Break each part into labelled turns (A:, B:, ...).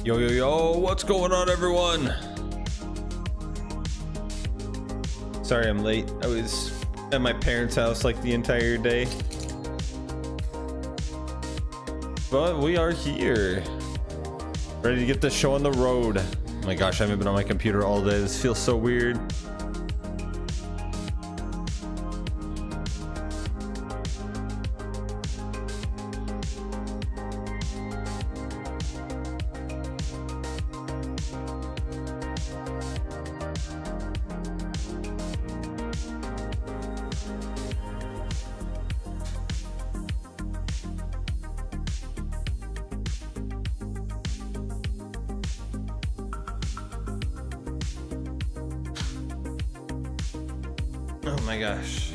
A: Yo, yo, yo, what's going on, everyone? Sorry I'm late. I was at my parents' house like the entire day. But we are here. Ready to get the show on the road. Oh my gosh, I haven't been on my computer all day. This feels so weird. Oh my gosh.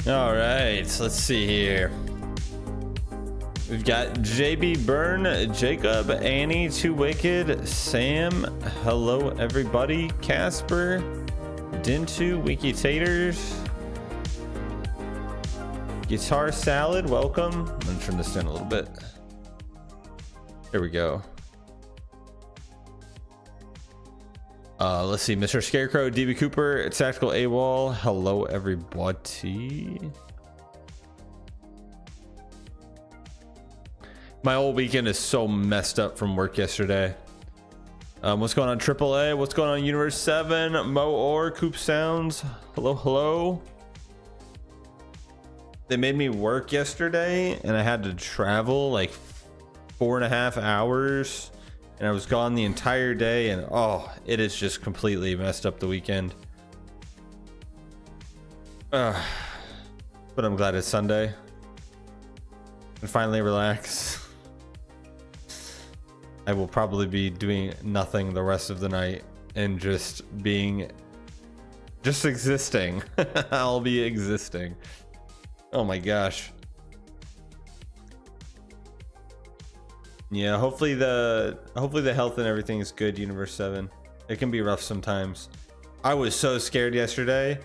A: All right, let's see here. We've got JB Byrne, Jacob, Annie, Too Wicked, Sam, hello everybody, Casper, Dintu, Wiki Taters, Guitar Salad, welcome. I'm gonna turn this down a little bit. There we go. Let's see, Mr. Scarecrow, DB Cooper, Tactical AWOL, hello everybody. My whole weekend is so messed up from work yesterday. What's going on, AAA? What's going on, Universe 7? Mo or Coop Sounds, hello, hello. They made me work yesterday and I had to travel like 4.5 hours. And I was gone the entire day, and oh, it is just completely messed up the weekend. But I'm glad it's Sunday. And finally relax. I will probably be doing nothing the rest of the night and just existing. I'll be existing. Oh my gosh. Yeah, hopefully the health and everything is good, Universe 7. It can be rough sometimes. I was so scared yesterday.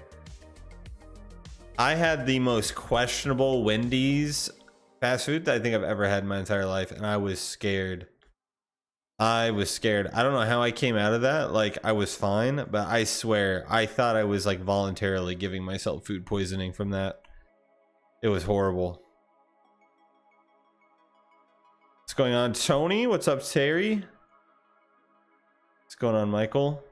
A: I had the most questionable Wendy's fast food that I think I've ever had in my entire life, and I was scared. I don't know how I came out of that. Like, I was fine, but I swear I thought I was like voluntarily giving myself food poisoning from that. It was horrible. What's going on, Tony? What's up, Terry? What's going on, Michael?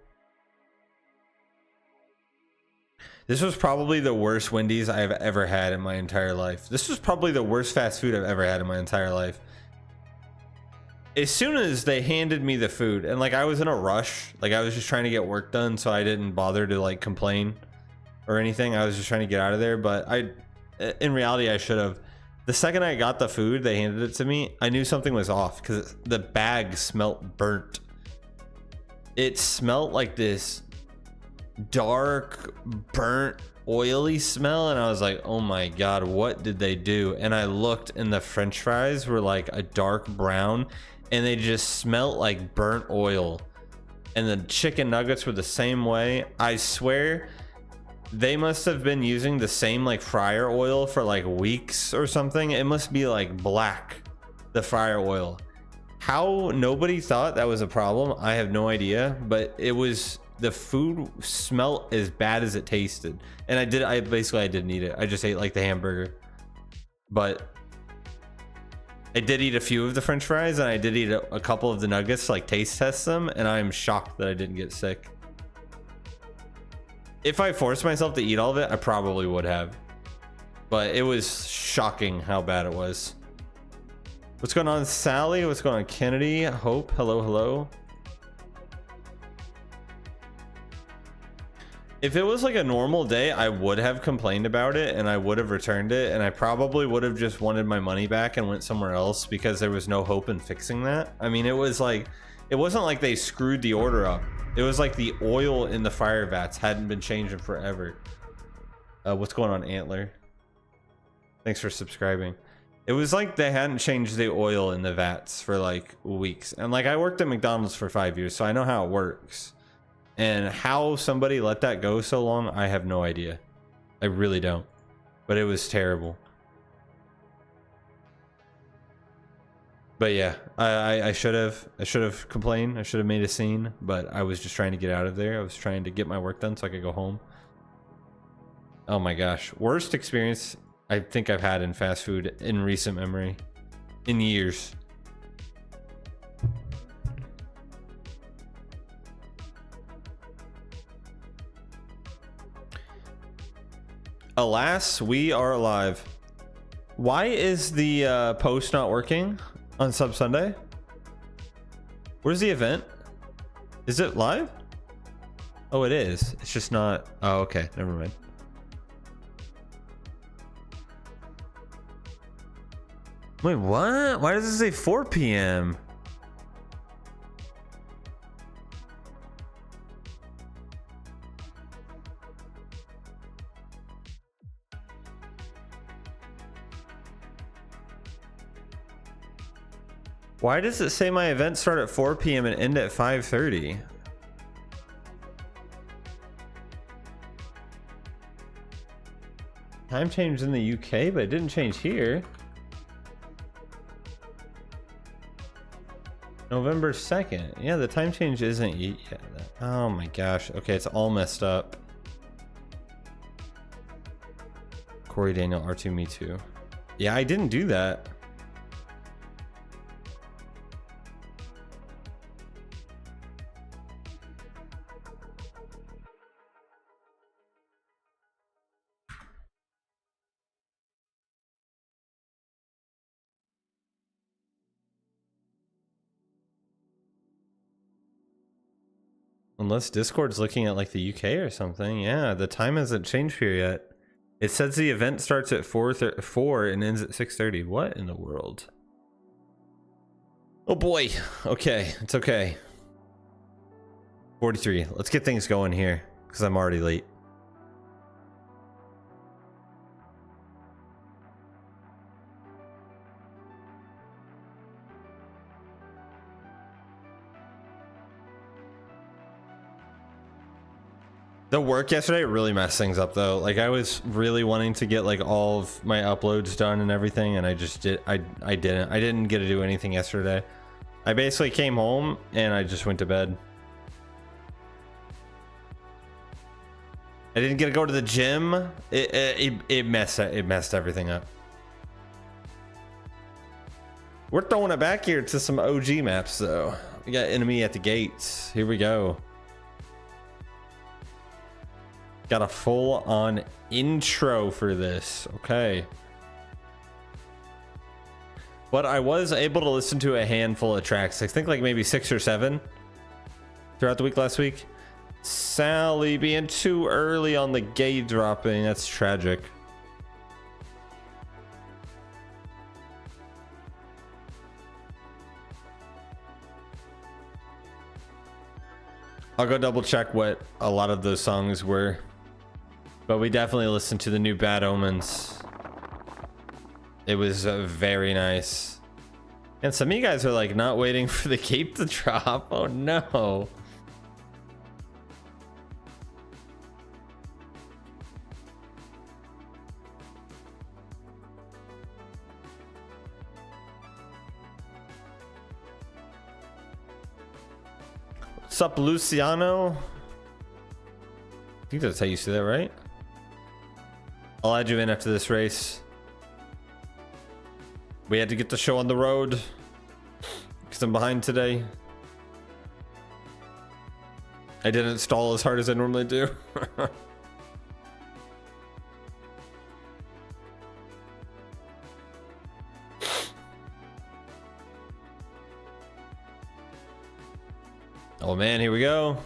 A: This was probably the worst Wendy's I've ever had in my entire life. This was probably the worst fast food I've ever had in my entire life. As soon as they handed me the food, and like I was in a rush, like I was just trying to get work done, so I didn't bother to like complain or anything. I was just trying to get out of there, but in reality, I should have. The second I got the food, they handed it to me, I knew something was off because the bag smelled burnt. It smelled like this dark, burnt, oily smell, and I was like, oh my god, what did they do? And I looked, and the french fries were like a dark brown, and they just smelled like burnt oil. And the chicken nuggets were the same way. I swear they must have been using the same like fryer oil for like weeks or something. It must be like black, the fryer oil. How nobody thought that was a problem, I have no idea, but it was, the food smelled as bad as it tasted. And I didn't eat it. I just ate like the hamburger. But I did eat a few of the french fries, and I did eat a couple of the nuggets to like taste test them, and I'm shocked that I didn't get sick. If I forced myself to eat all of it, I probably would have. But it was shocking how bad it was. What's going on, Sally? What's going on, Kennedy? Hope, hello, hello. If it was like a normal day, I would have complained about it and I would have returned it, and I probably would have just wanted my money back and went somewhere else because there was no hope in fixing that. I mean, it was like, it wasn't like they screwed the order up. It was like the oil in the fire vats hadn't been changed in forever. What's going on, Antler? Thanks for subscribing. It was like they hadn't changed the oil in the vats for like weeks. And like I worked at McDonald's for 5 years, so I know how it works. And how somebody let that go so long, I have no idea. I really don't. but it was terrible. But yeah, I should have complained. I should have made a scene, but I was just trying to get out of there. I was trying to get my work done so I could go home. Oh my gosh, worst experience I think I've had in fast food in recent memory, in years. Alas, we are alive. Why is the post not working on Sub Sunday? Where's the event? Is it live? Oh, it is. It's just not. Oh, okay. Never mind. Wait, what? Why does it say 4 p.m.? Why does it say my event start at 4 p.m. and end at 5:30? Time changed in the UK, but it didn't change here. November 2nd. Yeah, the time change isn't yet. Oh my gosh. Okay, it's all messed up. Corey Daniel, R2, me too. Yeah, I didn't do that. Unless Discord's looking at like the UK or something. Yeah, the time hasn't changed here yet. It says the event starts at 4 and ends at 6:30. What in the world? Oh boy. Okay, it's okay. 43. Let's get things going here because I'm already late. The work yesterday really messed things up though. Like I was really wanting to get like all of my uploads done and everything, and I just didn't get to do anything yesterday. I basically came home and I just went to bed. I didn't get to go to the gym. It messed everything up. We're throwing it back here to some OG maps though. We got enemy at the gates. Here we go. Got a full-on intro for this. Okay. But I was able to listen to a handful of tracks. I think like maybe 6 or 7 throughout the week last week. Sally being too early on the gay dropping. That's tragic. I'll go double check what a lot of those songs were. But we definitely listened to the new Bad Omens. It was very nice. And some of you guys are like not waiting for the cape to drop. Oh no. What's up, Luciano? I think that's how you say that, right? I'll add you in after this race. We had to get the show on the road because I'm behind today. I didn't stall as hard as I normally do. Oh man, here we go.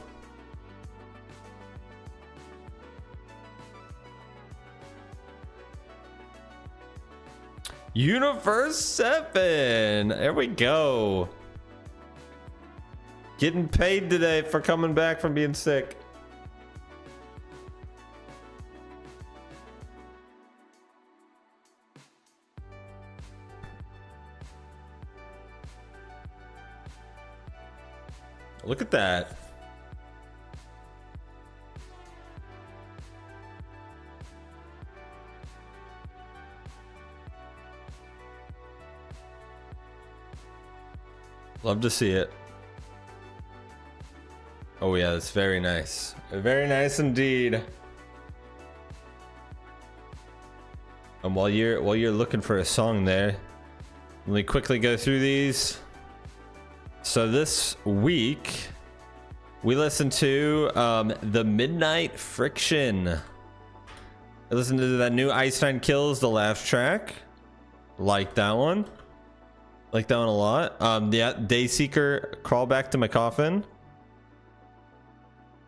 A: Universe 7. There we go. Getting paid today for coming back from being sick. Look at that. Love to see it. Oh yeah, that's very nice. Very nice indeed. And while you're looking for a song there, let me quickly go through these. So this week we listened to The Midnight Friction. I listened to that new Ice Nine Kills, the last track. Like that one. Like that one a lot. Yeah, Dayseeker, Crawl Back to My Coffin.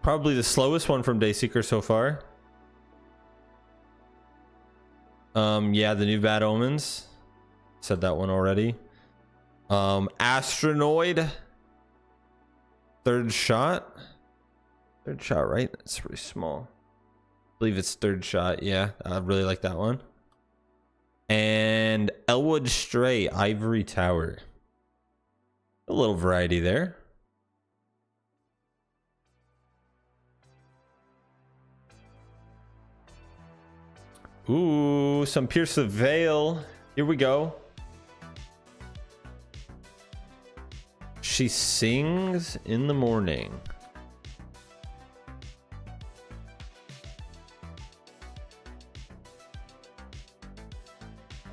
A: Probably the slowest one from Dayseeker so far. Yeah, the new Bad Omens. Said that one already. Astronoid. Third Shot. Third Shot, right? It's pretty small. I believe it's Third Shot. Yeah, I really like that one. And Elwood Stray, Ivory Tower. A little variety there. Ooh, some Pierce the Veil. Here we go. She Sings in the Morning.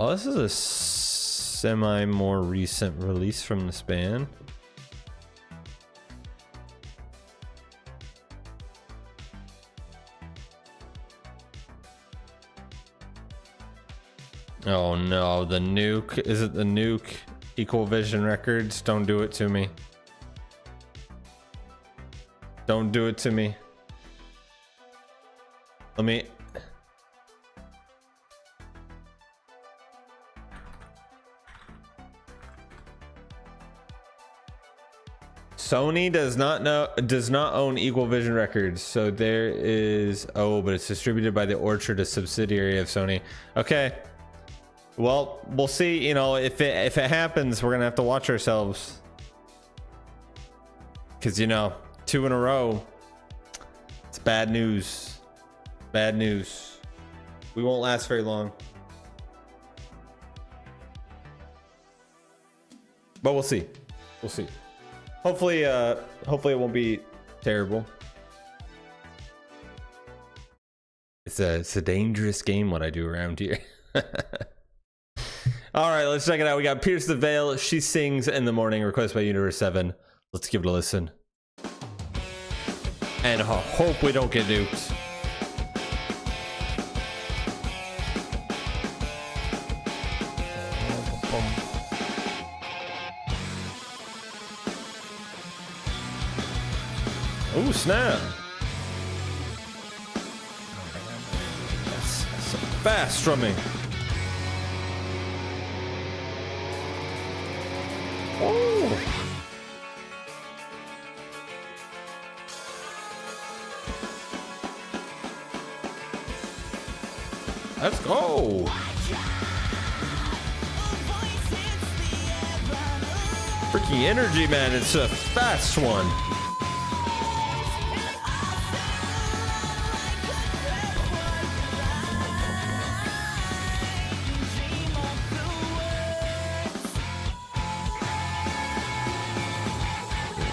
A: Oh, this is a semi more recent release from this band. Oh no, the Nuke. Is it the Nuke? Equal Vision Records? Don't do it to me. Don't do it to me. Let me... Sony does not own Equal Vision Records, so there is... Oh, but it's distributed by the Orchard, a subsidiary of Sony. Okay. Well, we'll see. You know, if it happens, we're gonna have to watch ourselves, because you know, 2 in a row, it's bad news. Bad news. We won't last very long, but we'll see. We'll see. Hopefully it won't be terrible. It's a dangerous game what I do around here. All right, let's check it out. We got Pierce the Veil, She Sings in the Morning, requested by Universe 7. Let's give it a listen. And hope we don't get nuked. Oh, snap. That's some fast strumming. Oh. Let's go. Freaking energy, man. It's a fast one.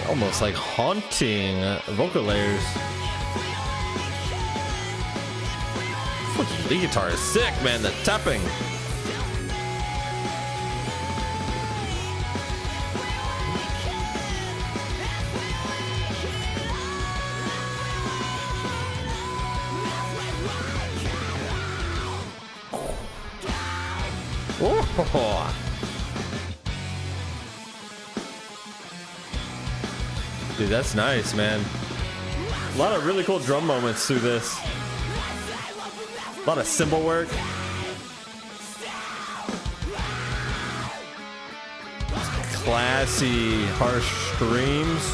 A: Almost like haunting vocal layers. The guitar is sick, man. The tapping. Oh. Dude, that's nice, man. A lot of really cool drum moments through this. A lot of cymbal work. Classy, harsh screams.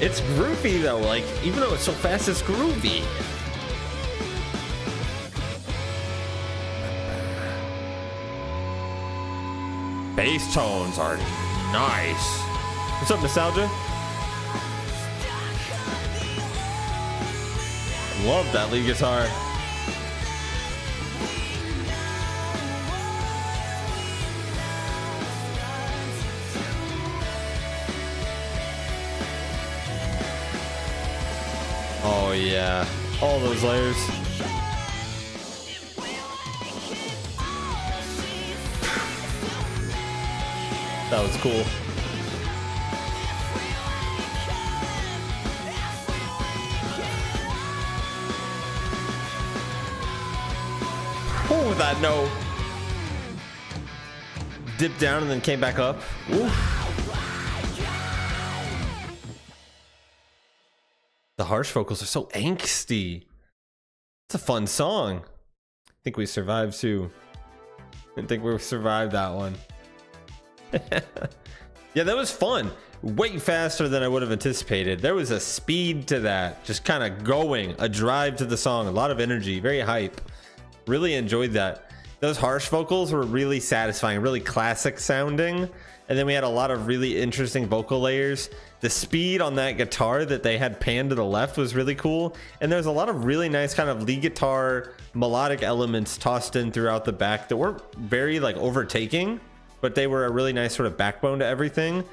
A: It's groovy though, like, even though it's so fast, it's groovy. Bass tones are nice. What's up, Nostalgia? Love that lead guitar. Oh yeah, all those layers. That was cool. Oh, that note. Dipped down and then came back up. Ooh. The harsh vocals are so angsty. It's a fun song. I think we survived too. I think we survived that one. Yeah, that was fun. Way faster than I would have anticipated. There was a speed to that, just kind of going, a drive to the song, a lot of energy, very hype. Really enjoyed that. Those harsh vocals were really satisfying, really classic sounding. And then we had a lot of really interesting vocal layers. The speed on that guitar that they had panned to the left was really cool. And there's a lot of really nice kind of lead guitar melodic elements tossed in throughout the back that weren't very like overtaking, but they were a really nice sort of backbone to everything.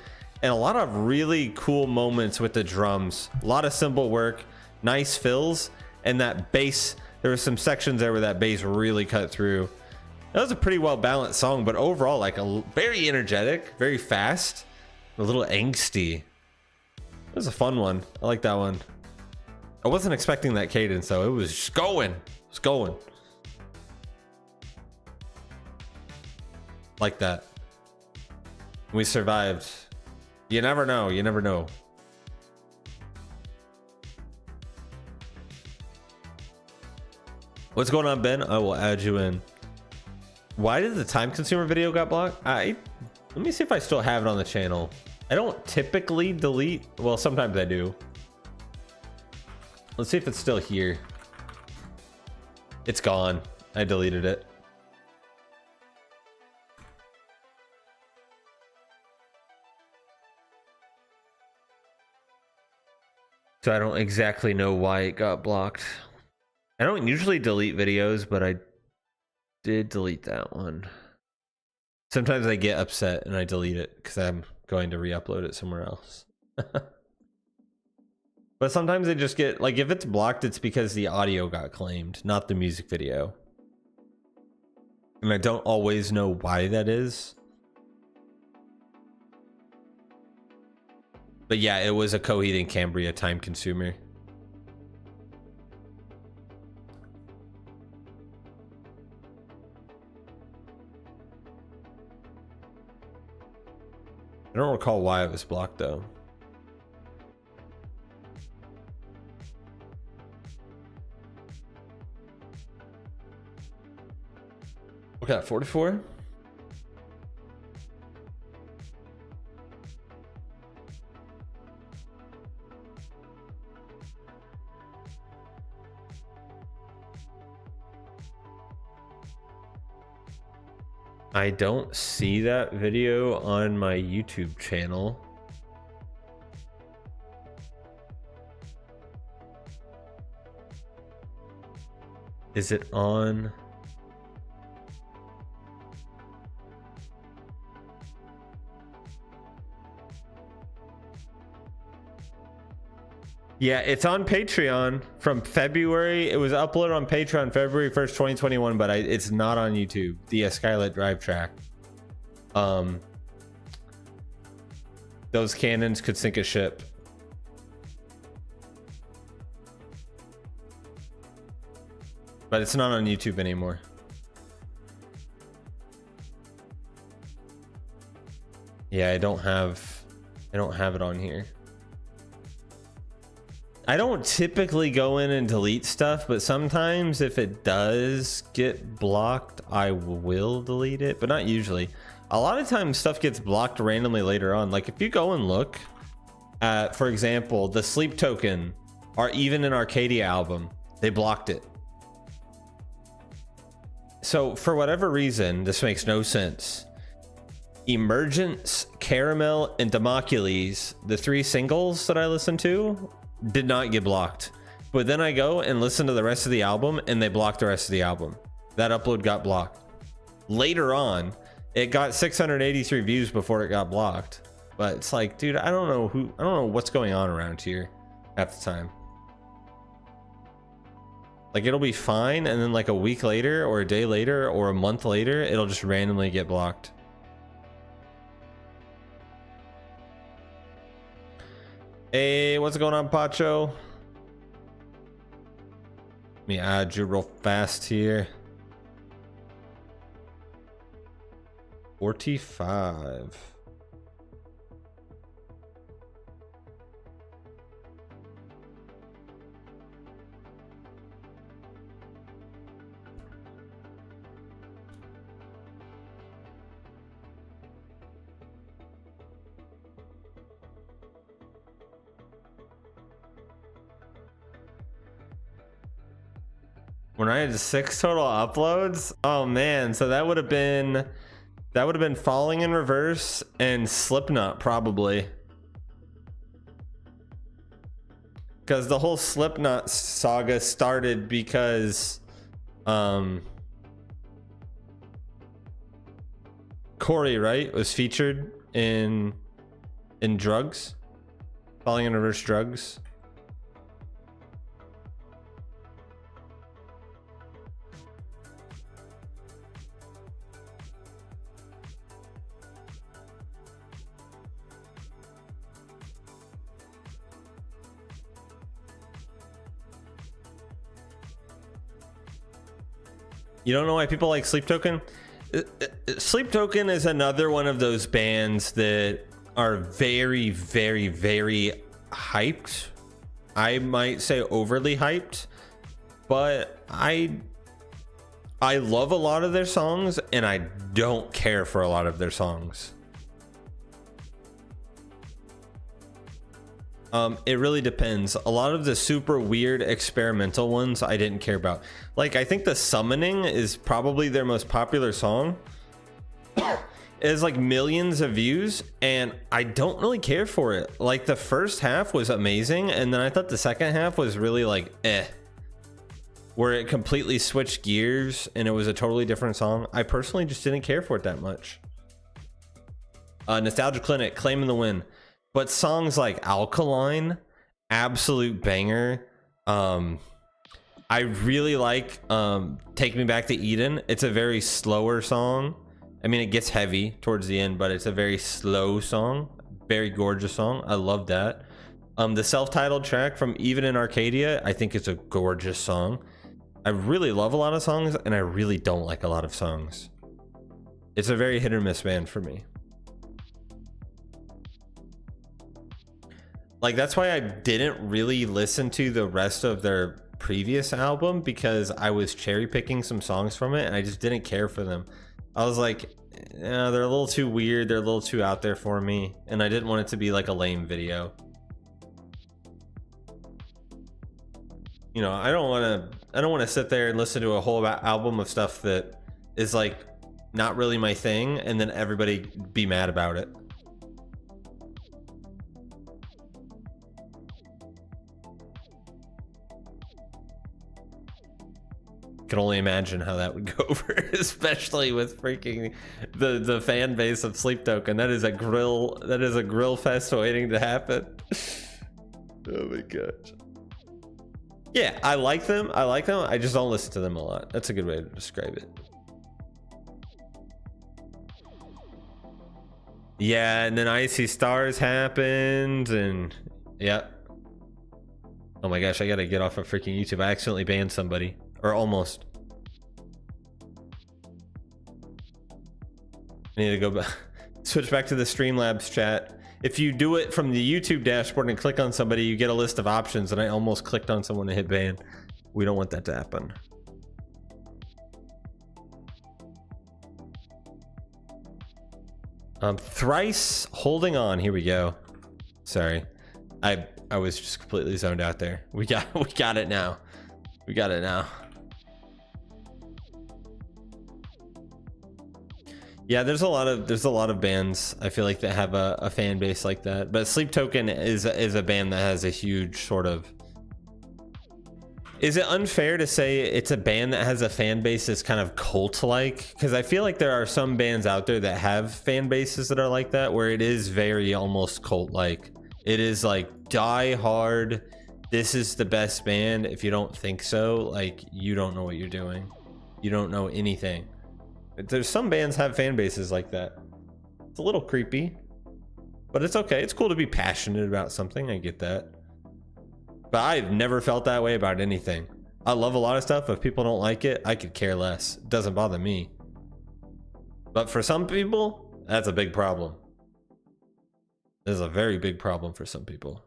A: And a lot of really cool moments with the drums. A lot of cymbal work, nice fills, and that bass. There were some sections there where that bass really cut through. That was a pretty well balanced song, but overall like a very energetic, very fast, a little angsty. It was a fun one. I like that one. I wasn't expecting that cadence though. It was just going. It was going. Like that. We survived. You never know. You never know. What's going on, Ben? I will add you in. Why did the time consumer video got blocked? Let me see if I still have it on the channel. I don't typically delete. Well, sometimes I do. Let's see if it's still here. It's gone. I deleted it. So I don't exactly know why it got blocked. I don't usually delete videos, but I did delete that one. Sometimes I get upset and I delete it because I'm going to re-upload it somewhere else. But sometimes I just get, like, if it's blocked, it's because the audio got claimed, not the music video. And I don't always know why that is. But yeah, it was a Coheed and Cambria time consumer. I don't recall why it was blocked though. Okay, 44. I don't see that video on my YouTube channel. Is it on? Yeah, it's on Patreon from February. It was uploaded on Patreon February 1st, 2021, but it's not on YouTube. The Skylit Drive track. Those cannons could sink a ship. But it's not on YouTube anymore. Yeah, I don't have it on here. I don't typically go in and delete stuff, but sometimes if it does get blocked, I will delete it, but not usually. A lot of times stuff gets blocked randomly later on. Like if you go and look at, for example, the Sleep Token or even an Arcadia album, they blocked it. So for whatever reason, this makes no sense. Emergence, Caramel, and Democules, the three singles that I listened to, did not get blocked. But then I go and listen to the rest of the album and they block the rest of the album. That upload got blocked. Later on, it got 683 views before it got blocked. But it's like, dude, I don't know what's going on around here half the time. Like, it'll be fine, and then like a week later or a day later or a month later, it'll just randomly get blocked. Hey, what's going on, Pacho? Let me add you real fast here. 45. When I had 6 total uploads, oh man, so that would have been Falling in Reverse and Slipknot probably, because the whole Slipknot saga started because Corey, right, was featured in Drugs, Falling in Reverse Drugs. You don't know why people like Sleep Token? Sleep Token is another one of those bands that are very, very, very hyped. I might say overly hyped, but I love a lot of their songs and I don't care for a lot of their songs. It really depends. A lot of the super weird experimental ones I didn't care about. Like, I think The Summoning is probably their most popular song. It has like millions of views and I don't really care for it. Like, the first half was amazing and then I thought the second half was really like where it completely switched gears and it was a totally different song. I personally just didn't care for it that much. Nostalgia Clinic, Claiming the Win. But songs like Alkaline, absolute banger. I really like Take Me Back to Eden. It's a very slower song. I mean, it gets heavy towards the end, but it's a very slow song. Very gorgeous song. I love that. The self-titled track from Even in Arcadia, I think it's a gorgeous song. I really love a lot of songs, and I really don't like a lot of songs. It's a very hit or miss band for me. Like, that's why I didn't really listen to the rest of their previous album, because I was cherry picking some songs from it and I just didn't care for them. I was like, they're a little too weird, they're a little too out there for me, and I didn't want it to be like a lame video. You know, I don't want to sit there and listen to a whole album of stuff that is like not really my thing and then everybody be mad about it. Can only imagine how that would go over, especially with freaking the fan base of Sleep Token. That is a grill fest waiting to happen. Oh my gosh. Yeah, I like them. I just don't listen to them a lot. That's a good way to describe it. Yeah, and then I See Stars happened, and yeah. Oh my gosh, I gotta get off of freaking YouTube. I accidentally banned somebody. Or almost. I need to go back. Switch back to the Streamlabs chat. If you do it from the YouTube dashboard and click on somebody, you get a list of options, and I almost clicked on someone to hit ban. We don't want that to happen. Thrice Holding On. Here we go. Sorry. I was just completely zoned out there. We got it now. We got it now. Yeah, there's a lot of bands I feel like that have a fan base like that, but Sleep Token is a band that has a huge sort of Is it unfair to say it's a band that has a fan base that's kind of cult-like? Because I feel like there are some bands out there that have fan bases that are like that, where it is very almost cult-like. It is like die hard. This is the best band. If you don't think so, like, you don't know what you're doing. You don't know anything. There's some bands have fan bases like that. It's a little creepy, but it's okay. It's cool to be passionate about something. I get that. But I've never felt that way about anything. I love a lot of stuff. If people don't like it, I could care less. It doesn't bother me. But for some people, that's a big problem. This is a very big problem for some people.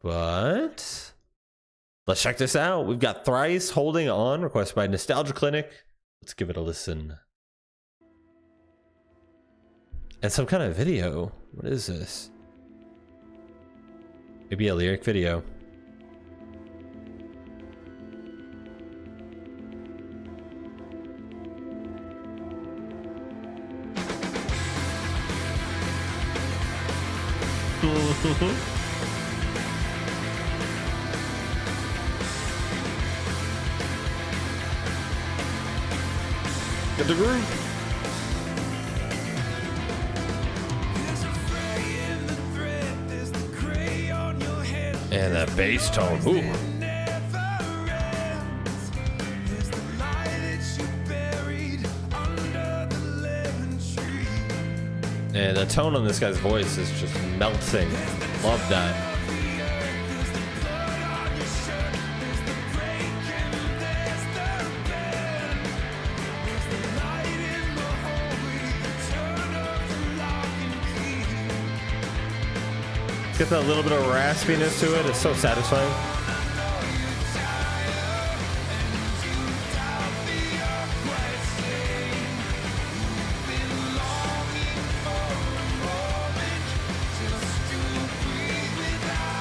A: But let's check this out. We've got Thrice, Holding On, requested by Nostalgia Clinic. Let's give it a listen. And some kind of video. What is this? Maybe a lyric video. Get the groove. And that bass tone, ooh. And the tone on this guy's voice is just melting. Love that. Get that little bit of raspiness to it. It's so satisfying.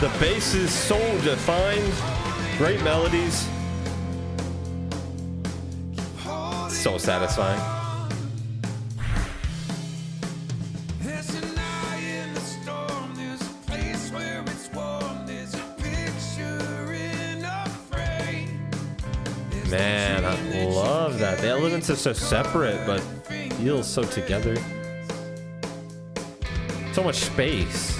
A: The bass is so defined. Great melodies. So satisfying. Man, I love that. The elements are so separate, but feel so together. So much space.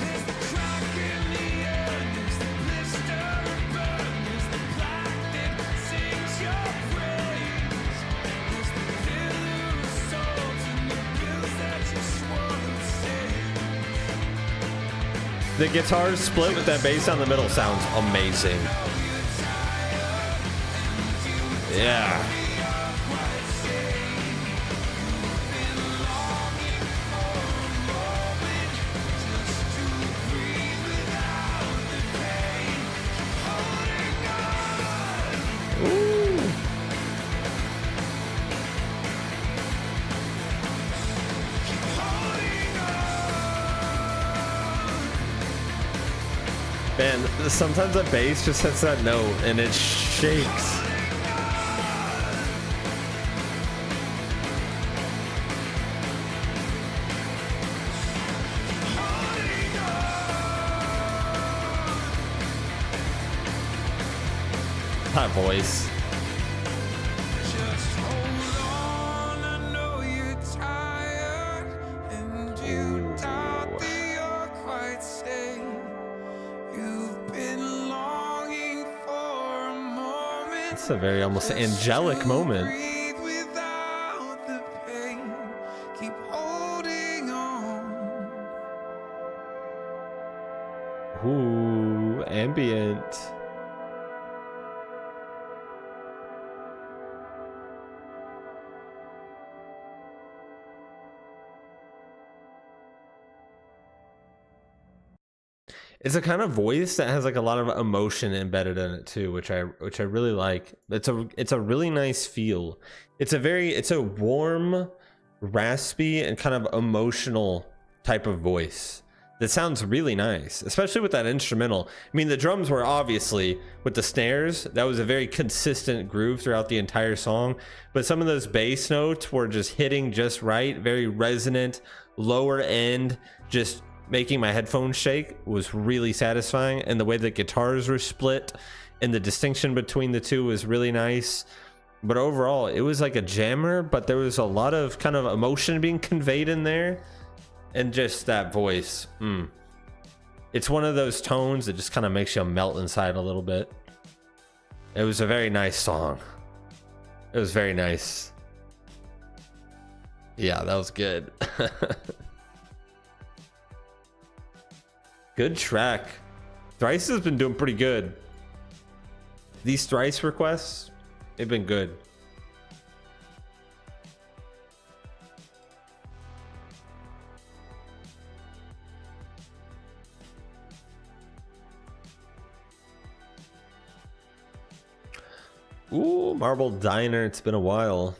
A: The guitars split with that bass down the middle sounds amazing. Yeah. Ooh. Man, sometimes the bass just hits that note and it shakes. That voice. It's a very almost angelic moment. Ooh, ambient. It's a kind of voice that has like a lot of emotion embedded in it too, which I really like. It's a really nice feel. It's a warm, raspy, and kind of emotional type of voice that sounds really nice, especially with that instrumental. I mean, the drums were obviously with the snares, that was a very consistent groove throughout the entire song, but some of those bass notes were just hitting just right, very resonant, lower end, just making my headphones shake was really satisfying, and the way the guitars were split and the distinction between the two was really nice. But overall, it was like a jammer, but there was a lot of kind of emotion being conveyed in there, and just that voice. It's one of those tones that just kind of makes you melt inside a little bit. It was a very nice song. It was very nice. Yeah, that was good. Good track. Thrice has been doing pretty good. These Thrice requests, they've been good. Ooh, Marble Diner. It's been a while.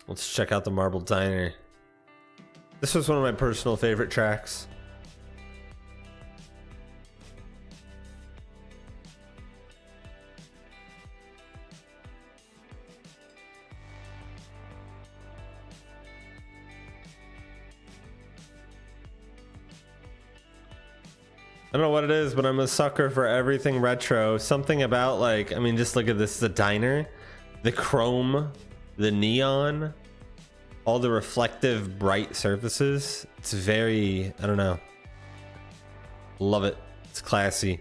A: Let's check out the Marble Diner. This was one of my personal favorite tracks. I don't know what it is, but I'm a sucker for everything retro. Something about, like, I mean, just look at this, the diner, the chrome, the neon, all the reflective bright surfaces. It's very, I don't know. Love it. It's classy.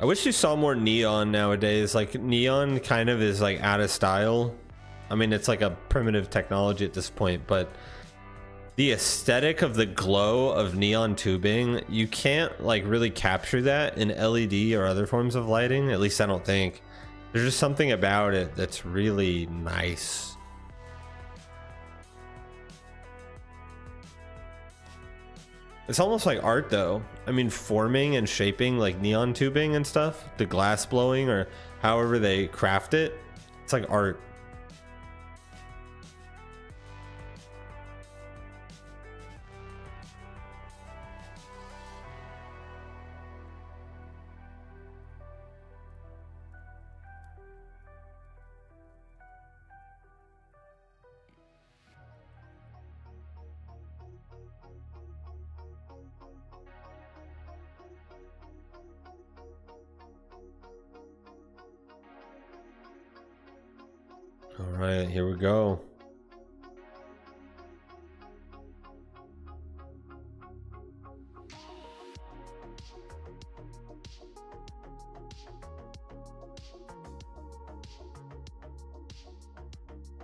A: I wish you saw more neon nowadays. Like, neon kind of is like out of style. I mean, it's like a primitive technology at this point, but the aesthetic of the glow of neon tubing, you can't like really capture that in LED or other forms of lighting. At least I don't think. There's just something about it that's really nice. It's almost like art though. I mean, forming and shaping like neon tubing and stuff, the glass blowing or however they craft it, it's like art. All right, here we go.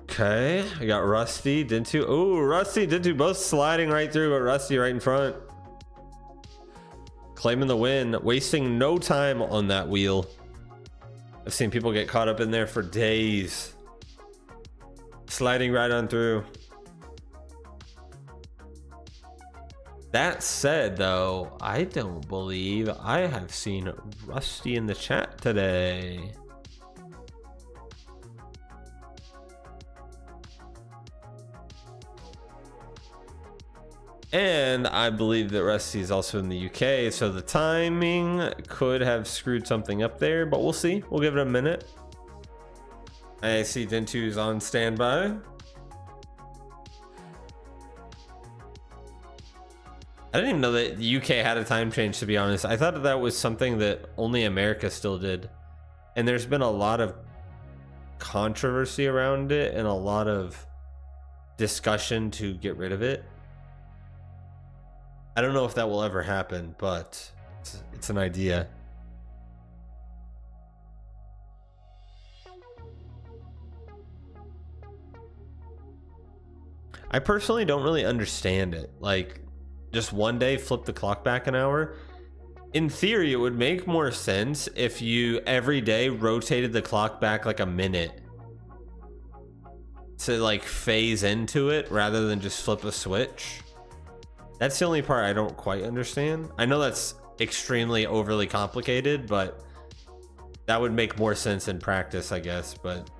A: Okay, I got Rusty, Dintu. Oh, Rusty, Dintu both sliding right through, but Rusty right in front. Claiming the win, wasting no time on that wheel. I've seen people get caught up in there for days. Sliding right on through. That said, though, I don't believe I have seen Rusty in the chat today. And I believe that Rusty is also in the UK, so the timing could have screwed something up there, but we'll see. We'll give it a minute. I see Dintu's on standby. I didn't even know that the UK had a time change, to be honest. I thought that was something that only America still did. And there's been a lot of controversy around it and a lot of discussion to get rid of it. I don't know if that will ever happen, but it's an idea. I personally don't really understand it. Like, just one day flip the clock back an hour. In theory, it would make more sense if you every day rotated the clock back like a minute to like phase into it rather than just flip a switch. That's the only part I don't quite understand. I know that's extremely overly complicated, but that would make more sense in practice, I guess. But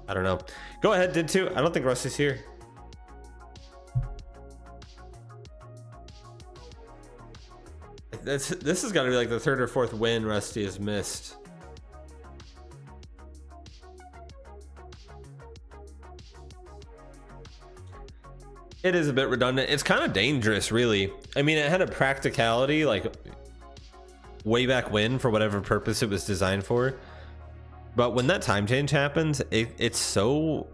A: I don't know. Go ahead, Dintu. I don't think Rusty's here. this has got to be like the third or fourth win Rusty has missed. It is a bit redundant. It's kind of dangerous, really. I mean, it had a practicality, like way back when, for whatever purpose it was designed for. But when that time change happens, it's so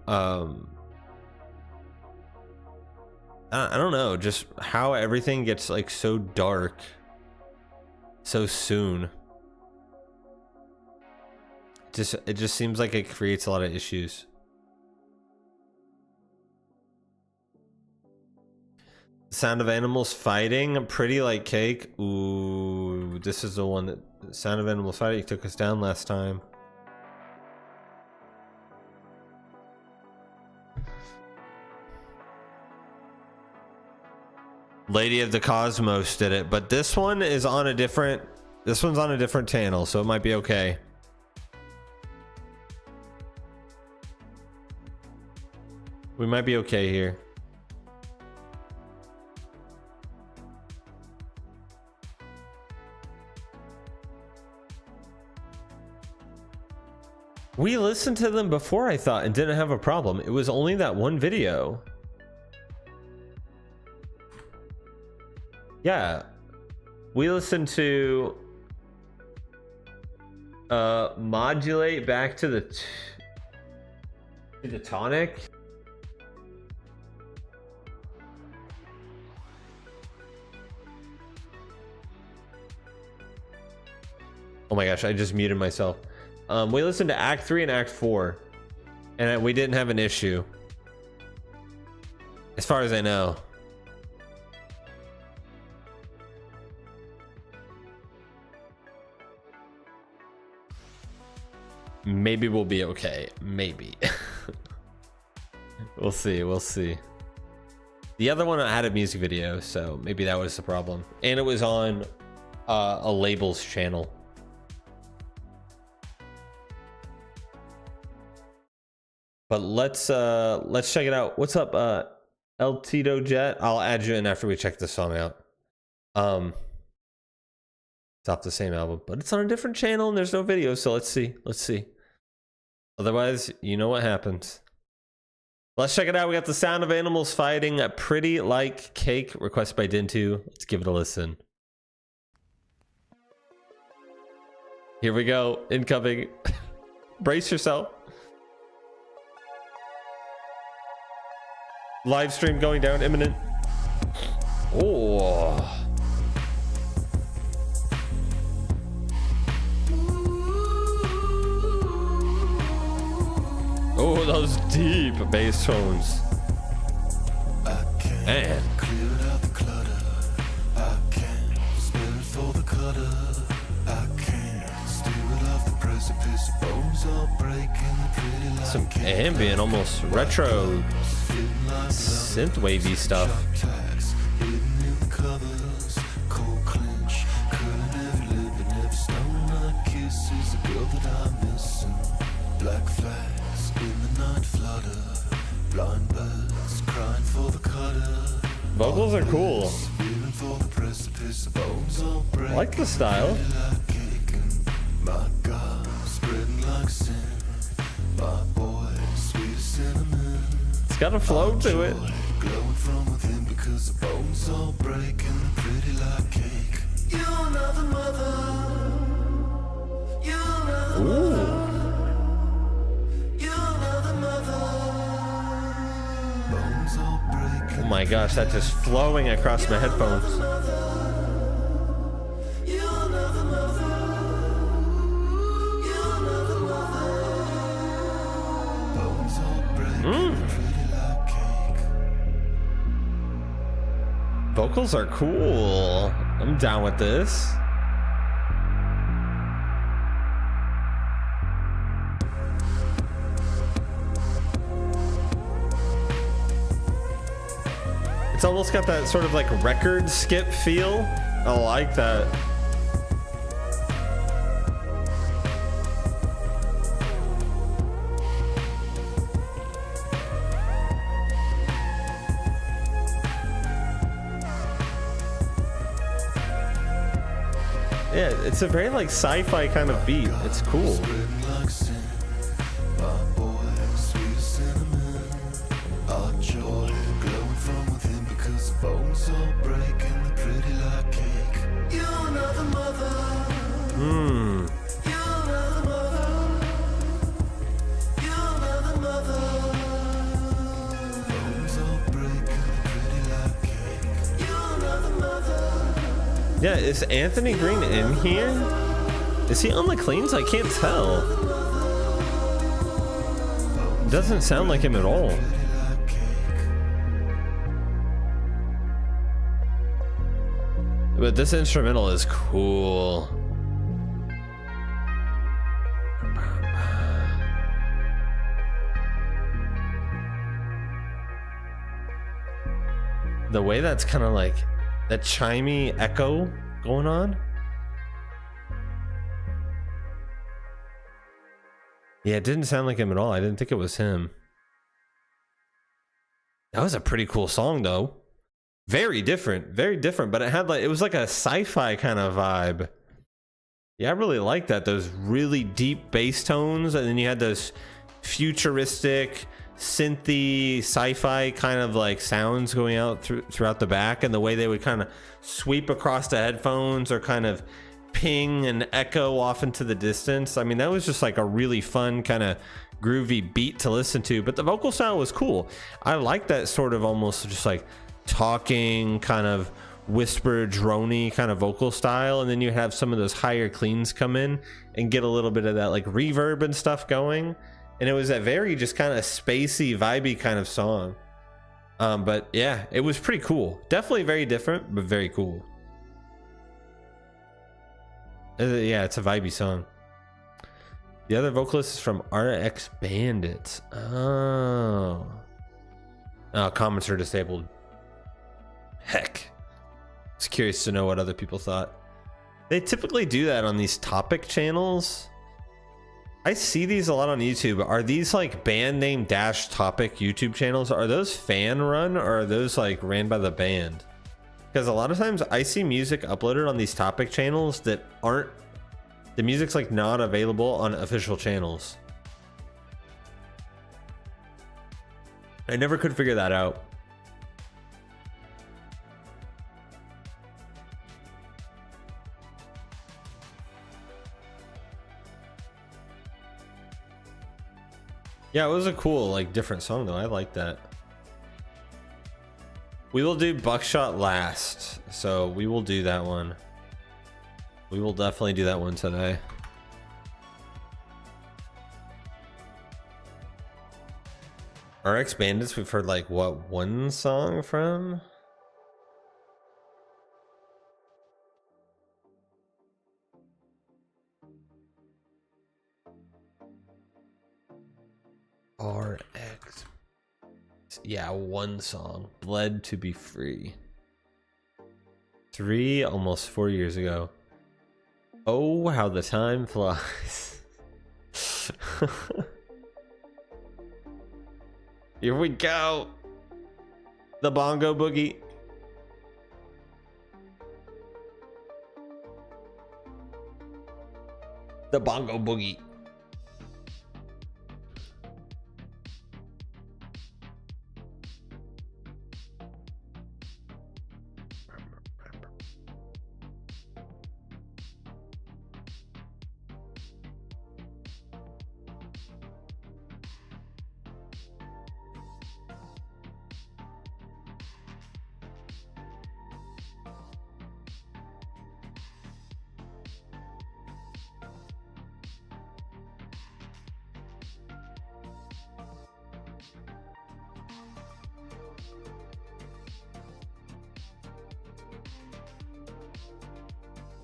A: I don't know, just how everything gets like so dark so soon. It just seems like it creates a lot of issues. Sound of animals fighting, pretty like cake. Ooh, this is the one that Sound of Animals Fighting took us down last time. Lady of the Cosmos did it, but this one is on a different, this one's on a different channel, so it might be okay. We might be okay here. We listened to them before, I thought, and didn't have a problem. It was only that one video. Yeah. We listened to Modulate back to the tonic. Oh my gosh, I just muted myself. We listened to Act 3 and Act 4, and we didn't have an issue, as far as I know. Maybe we'll be okay. Maybe. We'll see. We'll see. The other one I had a music video, so maybe that was the problem, and it was on a label's channel. But let's check it out. What's up, El Tito Jet? I'll add you in after we check this song out. It's off the same album, but it's on a different channel and there's no video, so let's see. Let's see. Otherwise, you know what happens. Let's check it out. We got the Sound of Animals Fighting, Pretty Like Cake, requested by Dintu. Let's give it a listen. Here we go. Incoming. Brace yourself. Live stream going down, imminent. Oh. Oh, those deep bass tones. Man. Some ambient, almost retro synth wavy stuff. Black flags in the night flutter, blind birds crying for the cutter. Vocals are cool. I like the style. My God, spreading like sin. My boy, sweet cinnamon. It's got a flow to it. Glowing from within because the bones all breaking, pretty like cake. You're not the mother. You're not the mother. Oh my gosh, that's just flowing across my headphones. Vocals are cool. I'm down with this. It's almost got that sort of like record skip feel. I like that. Yeah, it's a very like sci-fi kind of beat. It's cool. Yeah, is Anthony Green in here? Is he on the cleans? I can't tell. Doesn't sound like him at all. But this instrumental is cool. The way that's kind of like that chimey echo going on. Yeah, it didn't sound like him at all. I didn't think it was him. That was a pretty cool song though. Very different, but it had like, it was like a sci-fi kind of vibe. Yeah, I really like that. Those really deep bass tones, and then you had those futuristic synthy sci-fi kind of like sounds going out throughout the back, and the way they would kind of sweep across the headphones or kind of ping and echo off into the distance. I mean, that was just like a really fun kind of groovy beat to listen to, but the vocal style was cool. I like that sort of almost just like talking kind of whisper droney kind of vocal style, and then you have some of those higher cleans come in and get a little bit of that like reverb and stuff going. And it was a very just kind of spacey, vibey kind of song. But yeah, it was pretty cool. Definitely very different, but very cool. Yeah, it's a vibey song. The other vocalist is from RX Bandits. Oh, comments are disabled. Heck. I was curious to know what other people thought. They typically do that on these topic channels. I see these a lot on YouTube. Are these like band name dash topic YouTube channels? Are those fan run, or are those like ran by the band? Because a lot of times I see music uploaded on these topic channels that aren't, the music's like not available on official channels. I never could figure that out. Yeah, it was a cool, like, different song though. I like that. We will do Buckshot last, so we will do that one. We will definitely do that one today. RX Bandits, we've heard like what, one song from? RX, yeah, one song. Bled to Be Free. 3, almost 4 years ago. Oh, how the time flies. Here we go. The bongo boogie. The bongo boogie.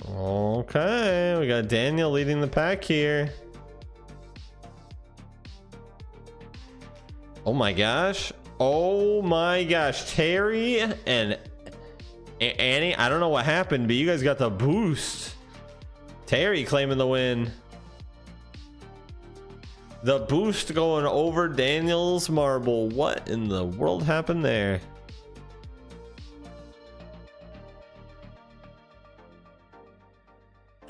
A: Okay, we got Daniel leading the pack here. Oh my gosh. Oh my gosh. Terry and Annie, I don't know what happened, but you guys got the boost. Terry claiming the win. The boost going over Daniel's marble. What in the world happened there?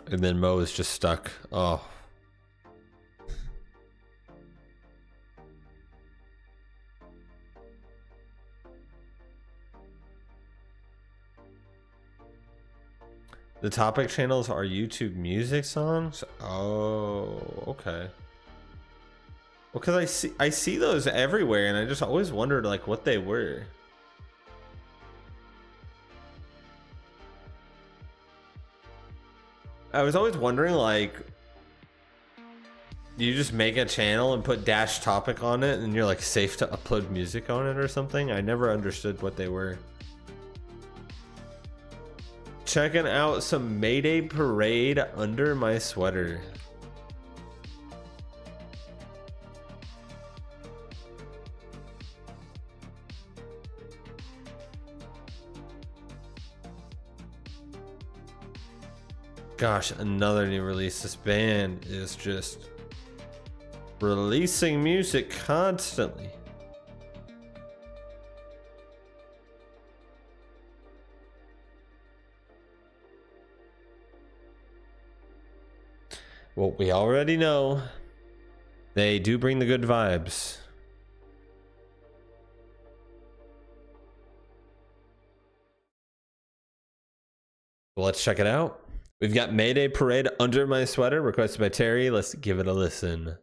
A: And then Mo is just stuck. Oh. The topic channels are YouTube music songs? Oh, okay. Well, because I see those everywhere, and I just always wondered like what they were. I was always wondering, like, do you just make a channel and put dash topic on it and you're like safe to upload music on it or something? I never understood what they were. Checking out some Mayday Parade under my sweater. Gosh, another new release. This band is just releasing music constantly. Well, we already know they do bring the good vibes. Well, let's check it out. We've got Mayday Parade Under My Sweater, requested by Terry. Let's give it a listen.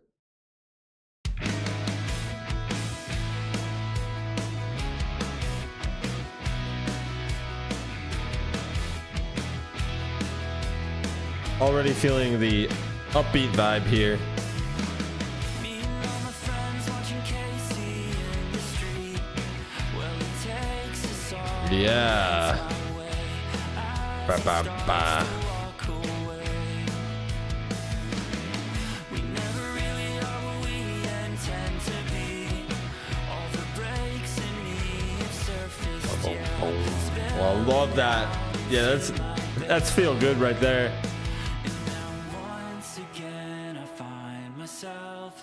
A: Already feeling the upbeat vibe here. Yeah. Ba ba ba. Well, I love that. Yeah, that's feel good right there.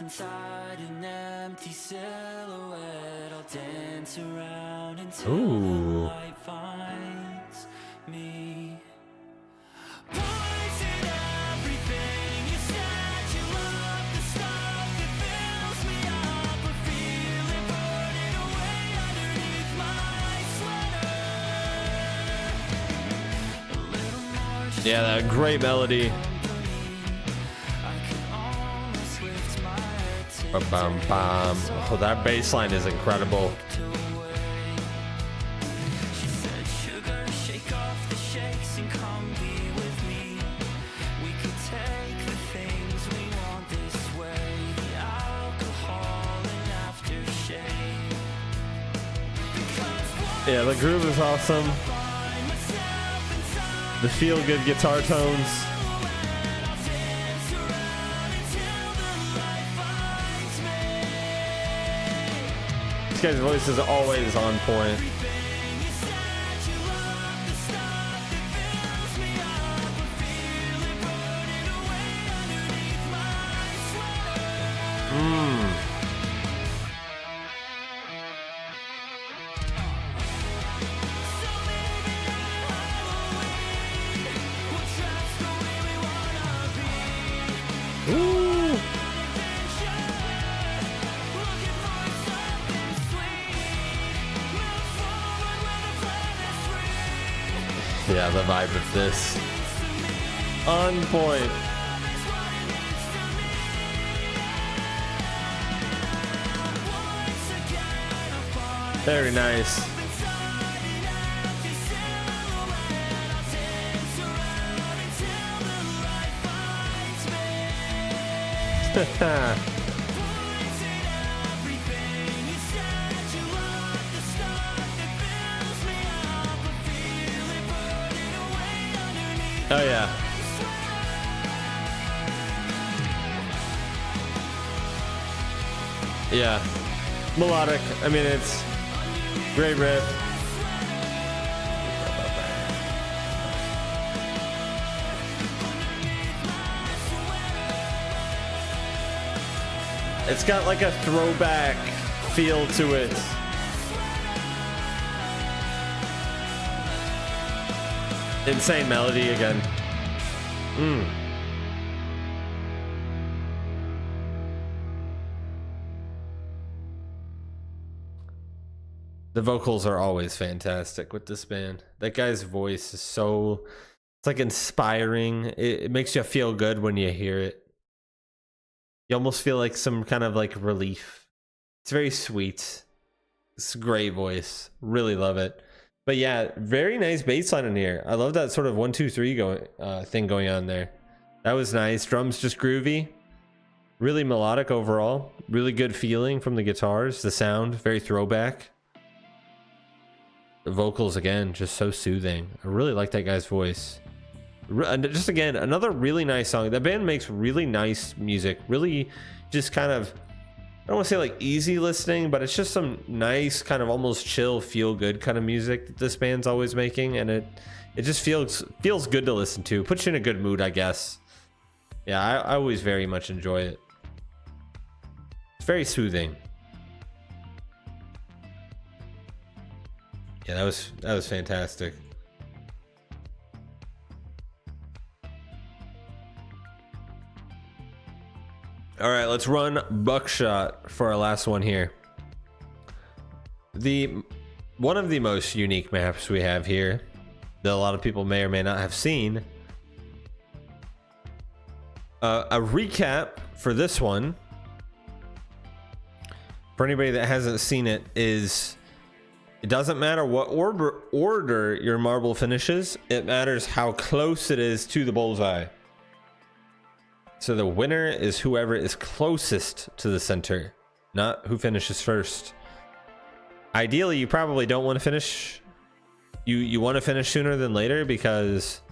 A: Inside an empty silhouette, I'll dance around until the light finds me. Poison everything you said you love, the stuff that fills me up. I feel it burning away underneath my sweater. A little more. Yeah, that great melody. Bam, bam. Oh, that bass line is incredible. Yeah, the groove is awesome. The feel-good guitar tones. This guy's voice is always on point. Yeah, the vibe of this. On point. Very nice. Oh yeah. Yeah. Melodic. I mean, it's great riff. It's got like a throwback feel to it. Insane melody again. Mm. The vocals are always fantastic with this band. That guy's voice is so, it's like inspiring. It makes you feel good when you hear it. You almost feel like some kind of like relief. It's very sweet. It's a great voice. Really love it. But yeah, very nice bass line in here. I love that sort of 1-2-3 going thing going on there. That was nice. Drums just groovy. Really melodic overall. Really good feeling from the guitars. The sound very throwback. The vocals again just so soothing. I really like that guy's voice. Just again another really nice song. That band makes really nice music. Really just kind of, I don't want to say like easy listening, but it's just some nice kind of almost chill, feel good kind of music that this band's always making, and it just feels good to listen to. Puts you in a good mood, I guess. Yeah, I always very much enjoy it. It's very soothing. Yeah, that was fantastic. All right, let's run Buckshot for our last one here. One of the most unique maps we have here that a lot of people may or may not have seen. A recap for this one, for anybody that hasn't seen it, is it doesn't matter what order your marble finishes, it matters how close it is to the bullseye. So the winner is whoever is closest to the center, not who finishes first. Ideally, you probably don't want to finish. You want to finish sooner than later, because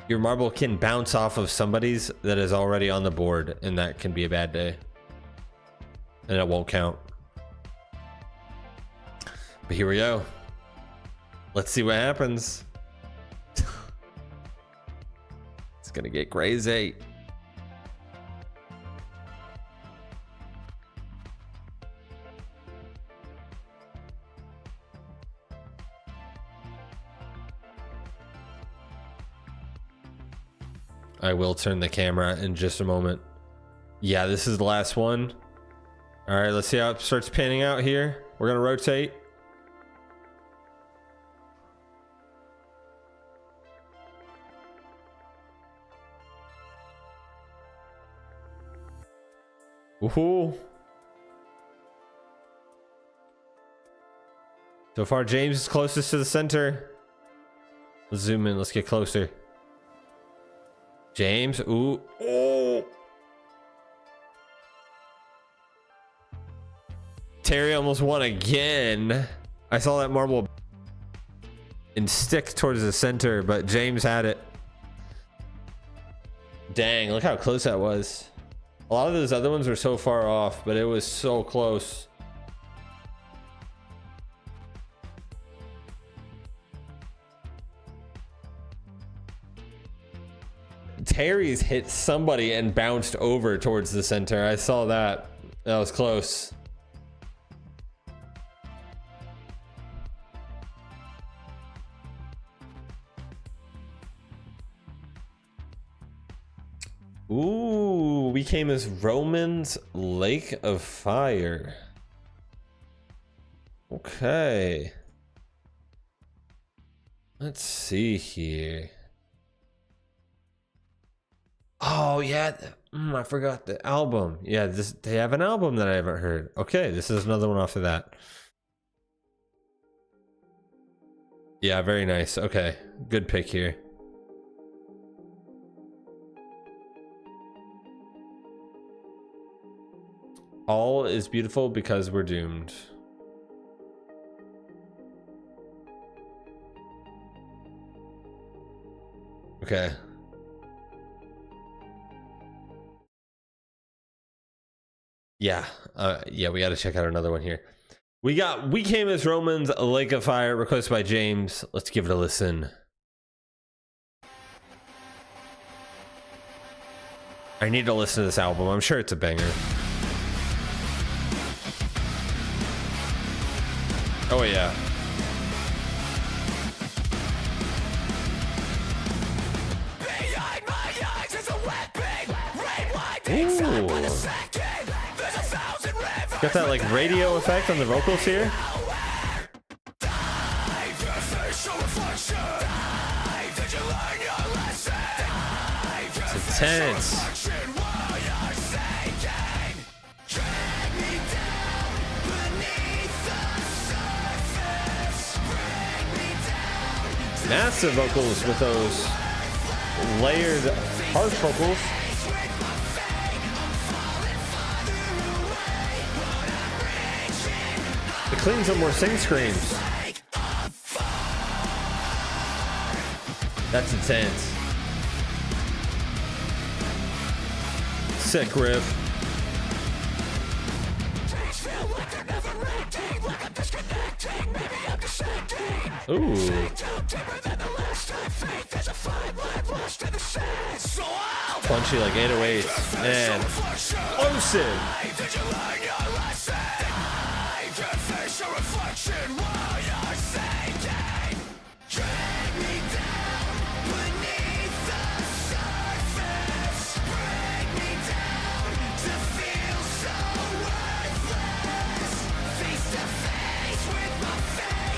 A: your marble can bounce off of somebody's that is already on the board, and that can be a bad day. And it won't count. But here we go. Let's see what happens. It's gonna get crazy. I will turn the camera in just a moment. Yeah, this is the last one. All right, let's see how it starts panning out here. We're gonna rotate. Woohoo! So far, James is closest to the center. Let's zoom in. Let's get closer. James. Ooh. Oh. Terry almost won again. I saw that marble and stick towards the center, but James had it. Dang, look how close that was. A lot of those other ones were so far off, but it was so close. Terry's hit somebody and bounced over towards the center. I saw that. That was close. Ooh, we came as Roman's Lake of Fire. Okay. Let's see here. Oh yeah, I forgot the album. Yeah, they have an album that I haven't heard. Okay, this is another one off of that. Yeah, very nice. Okay, good pick here. All is beautiful because we're doomed. Okay. Yeah. Yeah, we got to check out another one here. We came as Roman's Lake of Fire, requested by James. Let's give it a listen. I need to listen to this album. I'm sure it's a banger. Oh yeah. Ooh. Got that like radio effect on the vocals here. It's intense. Massive vocals with those layered harsh vocals. The cleans are more sing screams. That's intense. Sick riff. Ooh. Punchy like 808s. Man. Explosive.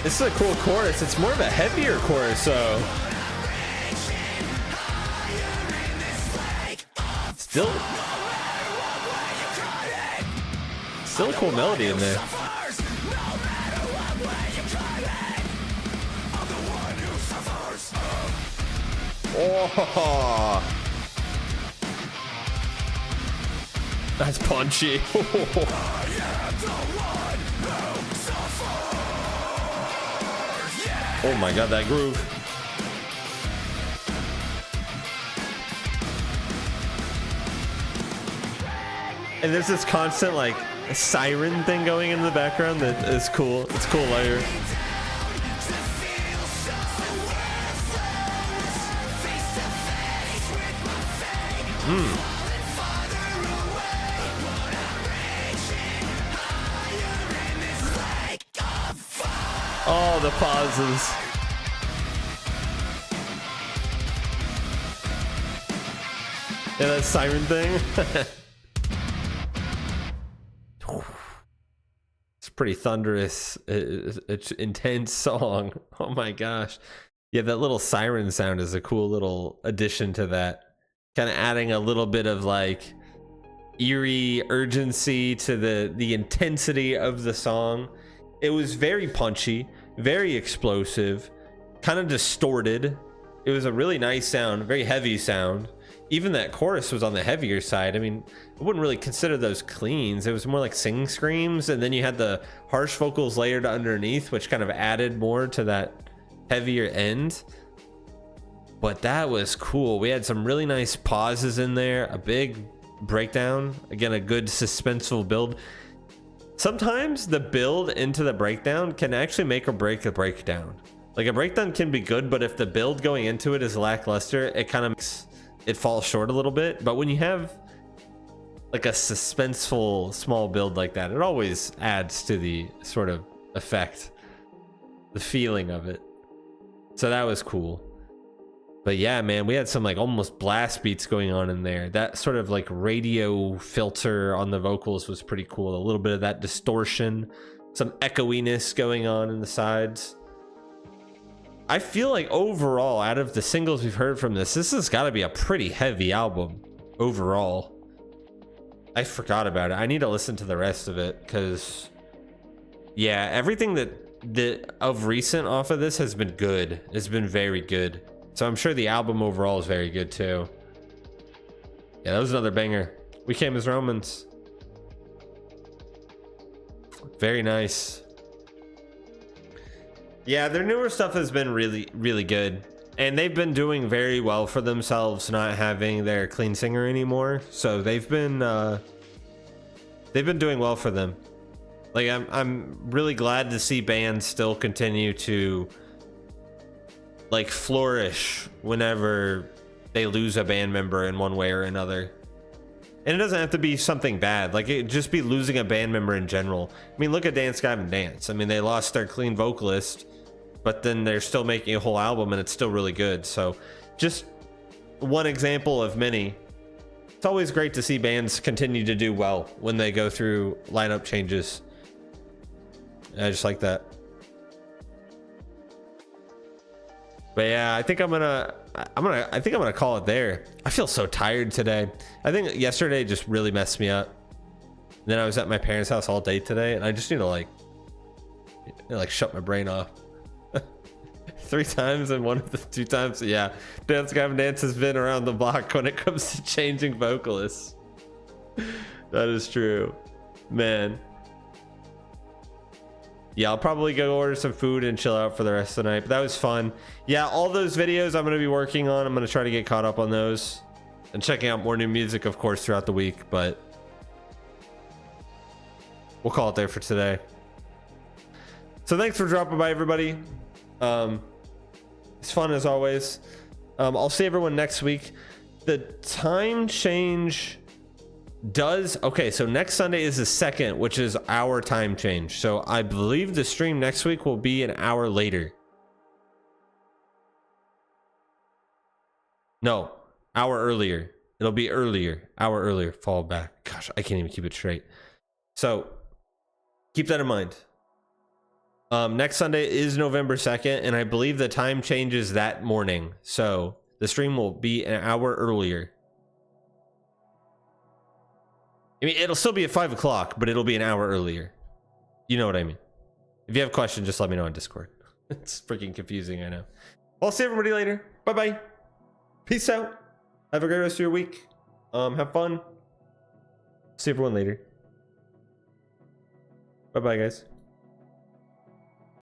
A: This is a cool chorus. It's more of a heavier chorus, so still a cool melody in there. Oh, that's punchy. Oh my god, that groove. And there's this constant like siren thing going in the background that is cool. It's a cool layer. Oh, the pauses. Yeah, that siren thing. It's pretty thunderous. It's intense song. Oh my gosh. Yeah, that little siren sound is a cool little addition to that. Kind of adding a little bit of like eerie urgency to the intensity of the song. It was very punchy, very explosive, kind of distorted. It was a really nice sound, very heavy sound. Even that chorus was on the heavier side. I mean, I wouldn't really consider those cleans. It was more like sing screams, and then you had the harsh vocals layered underneath, which kind of added more to that heavier end. But that was cool. We had some really nice pauses in there, a big breakdown. Again, a good suspenseful build. Sometimes the build into the breakdown can actually make or break a breakdown. Like a breakdown can be good, but if the build going into it is lackluster, it kind of makes it fall short a little bit. But when you have like a suspenseful small build like that, it always adds to the sort of effect, the feeling of it. So that was cool. But yeah, man, we had some like almost blast beats going on in there. That sort of like radio filter on the vocals was pretty cool. A little bit of that distortion, some echoiness going on in the sides. I feel like overall, out of the singles we've heard from this has got to be a pretty heavy album overall. I forgot about it. I need to listen to the rest of it because, yeah, everything that of recent off of this has been good. It's been very good. So I'm sure the album overall is very good too. Yeah, that was another banger. We Came as Romans. Very nice. Yeah, their newer stuff has been really, really good. And they've been doing very well for themselves not having their clean singer anymore. So they've been doing well for them. Like I'm really glad to see bands still continue to like flourish whenever they lose a band member in one way or another. And it doesn't have to be something bad. Like it just be losing a band member in general. I mean, look at Dance Gavin Dance. I mean, they lost their clean vocalist, but then they're still making a whole album and it's still really good. So just one example of many. It's always great to see bands continue to do well when they go through lineup changes. I just like that. But yeah, I think I'm gonna call it there. I feel so tired today. I think yesterday just really messed me up. And then I was at my parents' house all day today, and I just need to like shut my brain off. 3 times, and one of the 2 times, yeah, Dance Gavin Dance has been around the block when it comes to changing vocalists. That is true, man. Yeah, I'll probably go order some food and chill out for the rest of the night, but that was fun. Yeah, all those videos I'm going to be working on, I'm going to try to get caught up on those and checking out more new music, of course, throughout the week, but we'll call it there for today. So thanks for dropping by, everybody. It's fun as always. I'll see everyone next week. The time change does okay, so next Sunday is the 2nd, which is our time change, so I believe the stream next week will be an hour later. No, hour earlier. It'll be earlier, hour earlier. Fall back. Gosh, I can't even keep it straight. So keep that in mind. Next Sunday is November 2nd, and I believe the time changes that morning, so the stream will be an hour earlier. I mean, it'll still be at 5 o'clock, but it'll be an hour earlier. You know what I mean. If you have questions, just let me know on Discord. It's freaking confusing, I know. I'll see everybody later. Bye bye. Peace out. Have a great rest of your week. Have fun. See everyone later. Bye bye, guys.